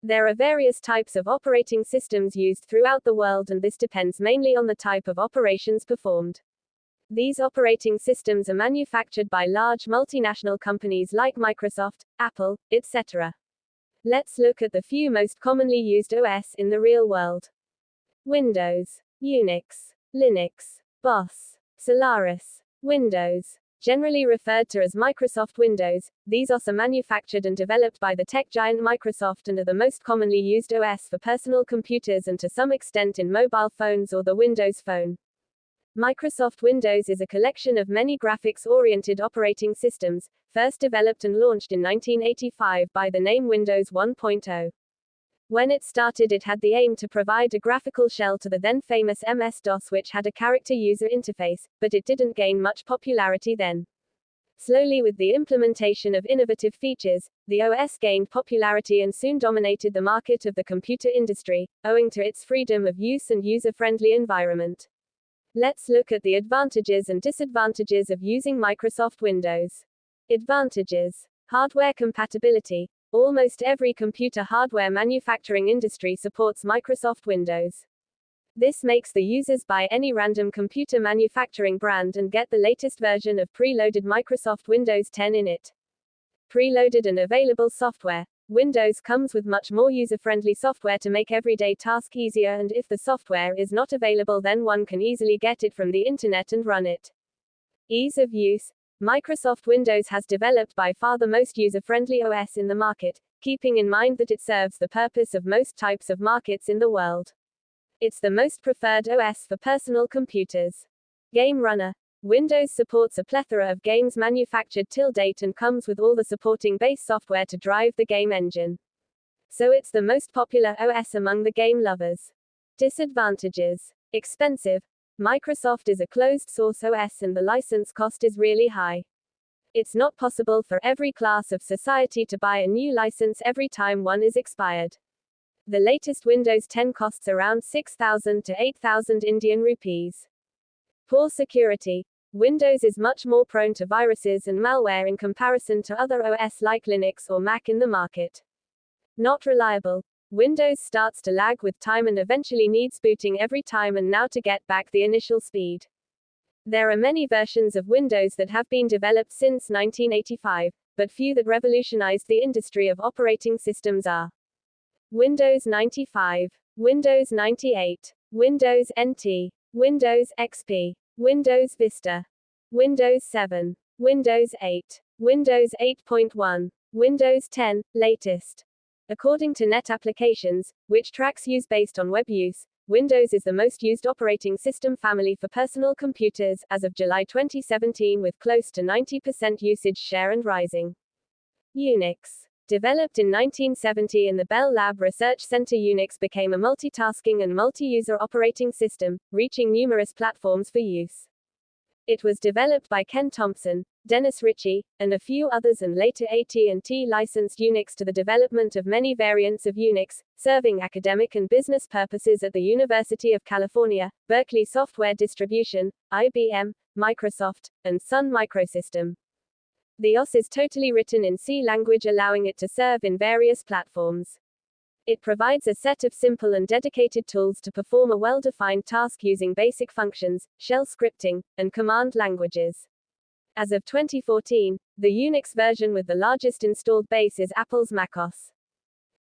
There are various types of operating systems used throughout the world, and this depends mainly on the type of operations performed. These operating systems are manufactured by large multinational companies like Microsoft, Apple, etc. Let's look at the few most commonly used OS in the real world. Windows, Unix, Linux, BOS, Solaris, Windows. Generally referred to as Microsoft Windows, these OS are manufactured and developed by the tech giant Microsoft and are the most commonly used OS for personal computers and to some extent in mobile phones or the Windows Phone. Microsoft Windows is a collection of many graphics-oriented operating systems, first developed and launched in 1985 by the name Windows 1.0. When it started, it had the aim to provide a graphical shell to the then famous MS-DOS, which had a character user interface, but it didn't gain much popularity then. Slowly, with the implementation of innovative features, the OS gained popularity and soon dominated the market of the computer industry, owing to its freedom of use and user-friendly environment. Let's look at the advantages and disadvantages of using Microsoft Windows. Advantages. Hardware compatibility. Almost every computer hardware manufacturing industry supports Microsoft Windows. This makes the users buy any random computer manufacturing brand and get the latest version of preloaded Microsoft Windows 10 in it. Preloaded and available software. Windows comes with much more user-friendly software to make everyday tasks easier, and if the software is not available, then one can easily get it from the internet and run it. Ease of use. Microsoft Windows has developed by far the most user-friendly OS in the market, keeping in mind that it serves the purpose of most types of markets in the world. It's the most preferred OS for personal computers. Game runner. Windows supports a plethora of games manufactured till date and comes with all the supporting base software to drive the game engine. So it's the most popular OS among the game lovers. Disadvantages. Expensive. Microsoft is a closed-source OS and the license cost is really high. It's not possible for every class of society to buy a new license every time one is expired. The latest Windows 10 costs around 6,000 to 8,000 Indian rupees. Poor security. Windows is much more prone to viruses and malware in comparison to other OS like Linux or Mac in the market. Not reliable. Windows starts to lag with time and eventually needs booting every time and now to get back the initial speed. There are many versions of Windows that have been developed since 1985, but few that revolutionized the industry of operating systems are Windows 95, Windows 98, Windows NT, Windows XP, Windows Vista, Windows 7, Windows 8, Windows 8.1, Windows 10, latest. According to Net Applications, which tracks use based on web use, Windows is the most used operating system family for personal computers as of July 2017, with close to 90% usage share and rising. Unix. Developed in 1970 in the Bell Lab Research Center, Unix became a multitasking and multi-user operating system, reaching numerous platforms for use. It was developed by Ken Thompson, Dennis Ritchie, and a few others, and later AT&T licensed Unix to the development of many variants of Unix, serving academic and business purposes at the University of California, Berkeley Software Distribution, IBM, Microsoft, and Sun Microsystem. The OS is totally written in C language, allowing it to serve in various platforms. It provides a set of simple and dedicated tools to perform a well-defined task using basic functions, shell scripting, and command languages. As of 2014, the Unix version with the largest installed base is Apple's macOS.